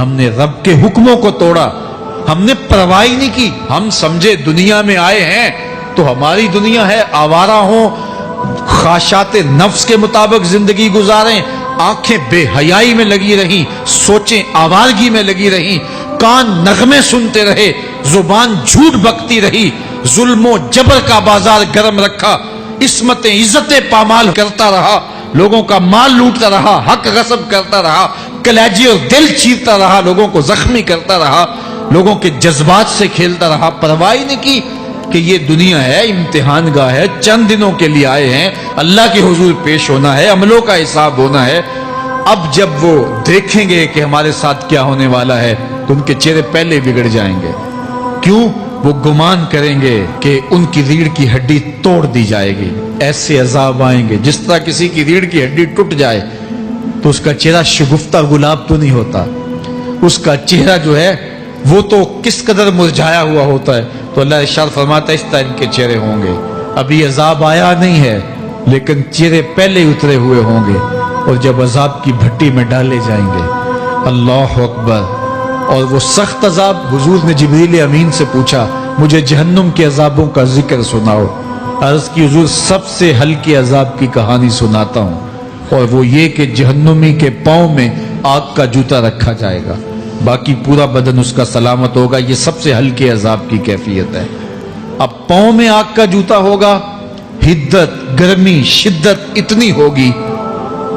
ہم نے رب کے حکموں کو توڑا، ہم نے پرواہ ہی نہیں کی۔ ہم سمجھے دنیا میں آئے ہیں تو ہماری دنیا ہے، آوارہ ہوں، خواہشات نفس کے مطابق زندگی گزاریں، آنکھیں بے حیائی میں لگی رہیں، سوچیں آوارگی میں لگی رہیں، کان نغمے سنتے رہے، زبان جھوٹ بکتی رہی، ظلم و جبر کا بازار گرم رکھا، عصمتیں عزتیں پامال کرتا رہا، لوگوں کا مال لوٹتا رہا، حق غصب کرتا رہا، کلیجے اور دل چیرتا رہا، لوگوں کو زخمی کرتا رہا، لوگوں کے جذبات سے کھیلتا رہا، پرواہ نہیں کی کہ یہ دنیا ہے، امتحان گاہ ہے، چند دنوں کے لیے آئے ہیں، اللہ کے حضور پیش ہونا ہے، عملوں کا حساب ہونا ہے۔ اب جب وہ دیکھیں گے کہ ہمارے ساتھ کیا ہونے والا ہے تو ان کے چہرے پہلے بگڑ جائیں گے۔ کیوں؟ وہ گمان کریں گے کہ ان کی ریڑھ کی ہڈی توڑ دی جائے گی، ایسے عذاب آئیں گے جس طرح کسی کی ریڑھ کی ہڈی ٹوٹ جائے تو اس کا چہرہ شگفتہ گلاب تو نہیں ہوتا، اس کا چہرہ جو ہے وہ تو کس قدر مرجھایا ہوا ہوتا ہے۔ تو اللہ ارشاد فرماتا ہے اس طرح ان کے چہرے ہوں گے۔ ابھی عذاب آیا نہیں ہے لیکن چہرے پہلے اترے ہوئے ہوں گے، اور جب عذاب کی بھٹی میں ڈالے جائیں گے، اللہ اکبر، اور وہ سخت عذاب، حضور نے جبریل امین سے پوچھا مجھے جہنم کے عذابوں کا ذکر سناؤ۔ عرض کی حضور سب سے ہلکے عذاب کی کہانی سناتا ہوں، اور وہ یہ کہ جہنمی کے پاؤں میں آگ کا جوتا رکھا جائے گا، باقی پورا بدن اس کا سلامت ہوگا۔ یہ سب سے ہلکے عذاب کی کیفیت ہے۔ اب پاؤں میں آگ کا جوتا ہوگا، حدت، گرمی، شدت اتنی ہوگی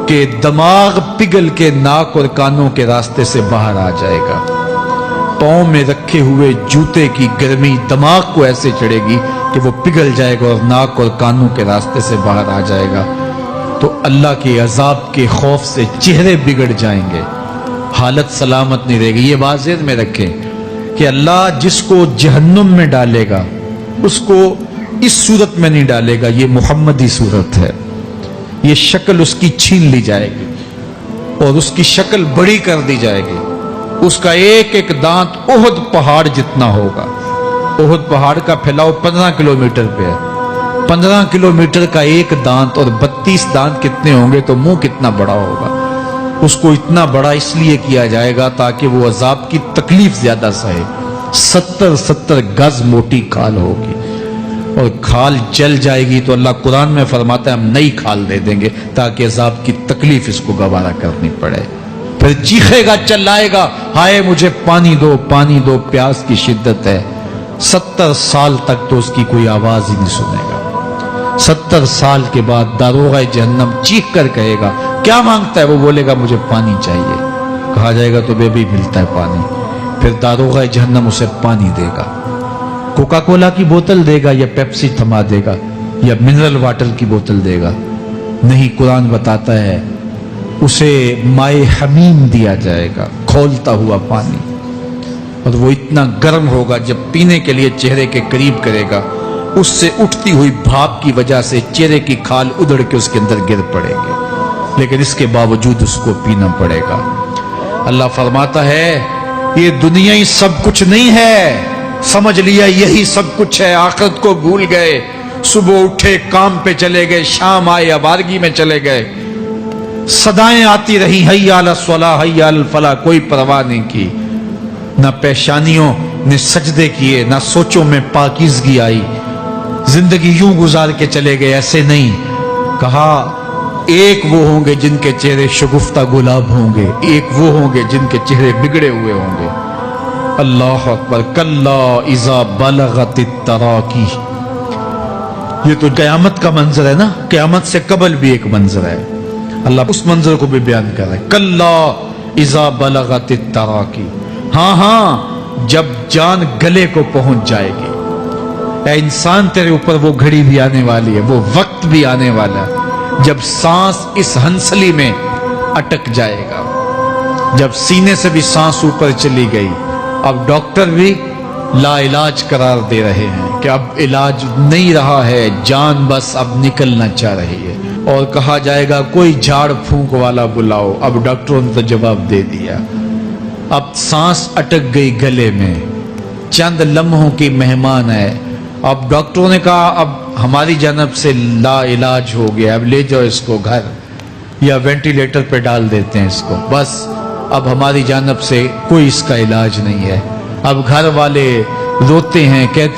کہ دماغ پگھل کے ناک اور کانوں کے راستے سے باہر آ جائے گا۔ پاؤں میں رکھے ہوئے جوتے کی گرمی دماغ کو ایسے چڑھے گی کہ وہ پگھل جائے گا اور ناک اور کانوں کے راستے سے باہر آ جائے گا۔ تو اللہ کے عذاب کے خوف سے چہرے بگڑ جائیں گے، حالت سلامت نہیں رہے گی۔ یہ بات ذہن میں رکھیں کہ اللہ جس کو جہنم میں ڈالے گا اس کو اس صورت میں نہیں ڈالے گا، یہ محمدی صورت ہے، یہ شکل اس کی چھین لی جائے گی اور اس کی شکل بڑی کر دی جائے گی۔ اس کا ایک ایک دانت احد پہاڑ جتنا ہوگا۔ احد پہاڑ کا پھیلاؤ 15 کلومیٹر پہ ہے، 15 کلومیٹر کا ایک دانت، اور 32 دانت کتنے ہوں گے تو منہ کتنا بڑا ہوگا۔ اس کو اتنا بڑا اس لیے کیا جائے گا تاکہ وہ عذاب کی تکلیف زیادہ سہے۔ 70 گز موٹی کھال ہوگی، اور کھال جل جائے گی تو اللہ قرآن میں فرماتا ہے ہم نئی کھال دے دیں گے تاکہ عذاب کی تکلیف اس کو گوارا کرنی پڑے۔ پھر چیخے گا، چلائے گا، ہائے مجھے پانی دو، پانی دو، پیاس کی شدت ہے۔ 70 سال تک تو اس کی کوئی آواز ہی نہیں سنے گا۔ 70 سال کے بعد داروغہ جہنم چیخ کر کہے گا کیا مانگتا ہے؟ وہ بولے گا مجھے پانی چاہیے۔ کہا جائے گا تو بے بھی ملتا ہے پانی۔ پھر داروغہ جہنم اسے پانی دے گا، کوکا کولا کی بوتل دے گا یا پیپسی تھما دے گا یا منرل واٹر کی بوتل دے گا؟ نہیں، قرآن بتاتا ہے اسے مائے حمیم دیا جائے گا، کھولتا ہوا پانی، اور وہ اتنا گرم ہوگا جب پینے کے لیے چہرے کے قریب کرے گا اس سے اٹھتی ہوئی بھاپ کی وجہ سے چہرے کی کھال ادھڑ کے اس کے اندر گر پڑے گی، لیکن اس کے باوجود اس کو پینا پڑے گا۔ اللہ فرماتا ہے یہ دنیا ہی سب کچھ نہیں ہے، سمجھ لیا یہی سب کچھ ہے، آخرت کو بھول گئے، صبح اٹھے کام پہ چلے گئے، شام آئے آوارگی میں چلے گئے، صدائیں آتی رہی حی علی الصلاۃ حی علی الفلاح، کوئی پرواہ نہیں کی، نہ پیشانیوں نے سجدے کیے، نہ سوچوں میں پاکیزگی آئی، زندگی یوں گزار کے چلے گئے۔ ایسے نہیں، کہا ایک وہ ہوں گے جن کے چہرے شگفتہ گلاب ہوں گے، ایک وہ ہوں گے جن کے چہرے بگڑے ہوئے ہوں گے۔ اللہ اکبر، کلا اذا بلغت التراقی، یہ تو قیامت کا منظر ہے نا، قیامت سے قبل بھی ایک منظر ہے، اللہ اس منظر کو بھی بیان کر رہا ہے، کلا اذا بلغت التراقی، ہاں جب جان گلے کو پہنچ جائے گی۔ اے انسان تیرے اوپر وہ گھڑی بھی آنے والی ہے، وہ وقت بھی آنے والا ہے جب سانس اس ہنسلی میں اٹک جائے گا، جب سینے سے بھی سانس اوپر چلی گئی، اب ڈاکٹر بھی لا علاج قرار دے رہے ہیں کہ اب علاج نہیں رہا ہے، جان بس اب نکلنا چاہ رہی ہے، اور کہا جائے گا کوئی جھاڑ پھونک والا بلاؤ۔ اب ڈاکٹروں نے تو جواب دے دیا، اب سانس اٹک گئی گلے میں، چند لمحوں کی مہمان ہے۔ اب ڈاکٹروں نے کہا اب ہماری جانب سے لا علاج ہو گیا، اب لے جاؤ اس کو گھر، یا وینٹیلیٹر پہ ڈال دیتے ہیں اس کو، بس اب ہماری جانب سے کوئی اس کا علاج نہیں ہے. اب گھر والے روتے ہیں, کہتے